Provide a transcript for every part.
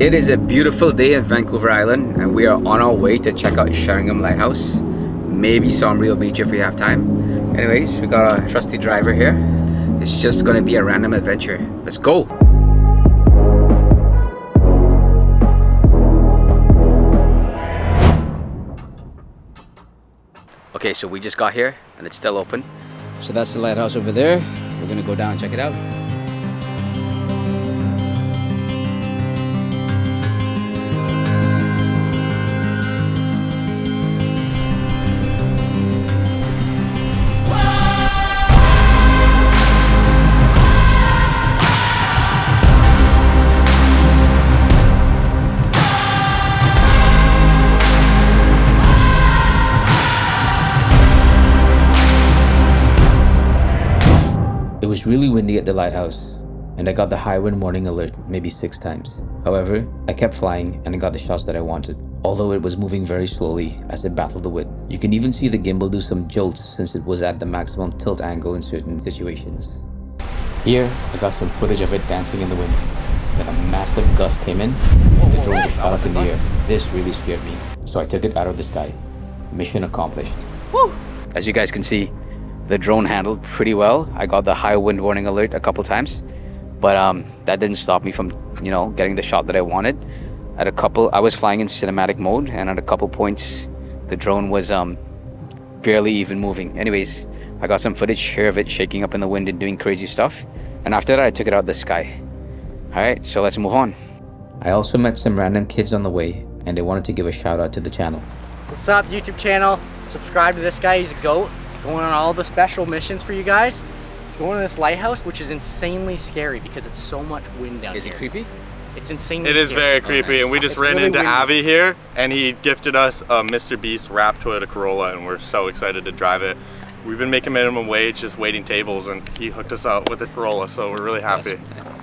It is a beautiful day in Vancouver Island and we are on our way to check out Sheringham Lighthouse. Maybe some real beach if we have time. Anyways, we got a trusty driver here. It's just gonna be a random adventure. Let's go! Okay, so we just got here and it's still open. So that's the lighthouse over there. We're gonna go down and check it out. It was really windy at the lighthouse, and I got the high wind warning alert maybe 6 times. However, I kept flying and I got the shots that I wanted, although it was moving very slowly as it battled the wind. You can even see the gimbal do some jolts since it was at the maximum tilt angle in certain situations. Here, I got some footage of it dancing in the wind. Then a massive gust came in, and the drone was shot up in the air. This really scared me, so I took it out of the sky. Mission accomplished. Woo! As you guys can see, the drone handled pretty well. I got the high wind warning alert a couple times, but that didn't stop me from, getting the shot that I wanted. I was flying in cinematic mode, and at a couple points, the drone was barely even moving. Anyways, I got some footage here of it shaking up in the wind and doing crazy stuff. And after that, I took it out of the sky. All right, so let's move on. I also met some random kids on the way, and they wanted to give a shout out to the channel. What's up, YouTube channel? Subscribe to this guy, he's a goat. Going on all the special missions for you guys. It's going to this lighthouse, which is insanely scary because it's so much wind down here. Is it creepy? It's insanely It is scary. very creepy, nice. and we just It's ran really into windy. Avi here, and he gifted us a Mr. Beast wrapped Toyota Corolla, and we're so excited to drive it. We've been making minimum wage, just waiting tables, and he hooked us up with a Corolla, so we're really happy.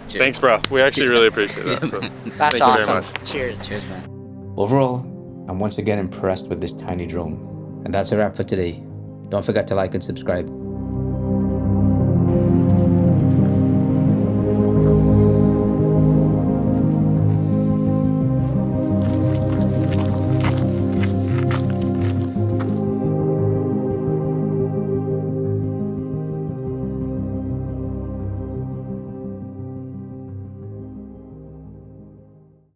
Cheers. Thanks, bro. We actually really appreciate that. So That's thank awesome. you very much. Cheers. Cheers, man. Overall, I'm once again impressed with this tiny drone. And that's a wrap for today. Don't forget to like and subscribe.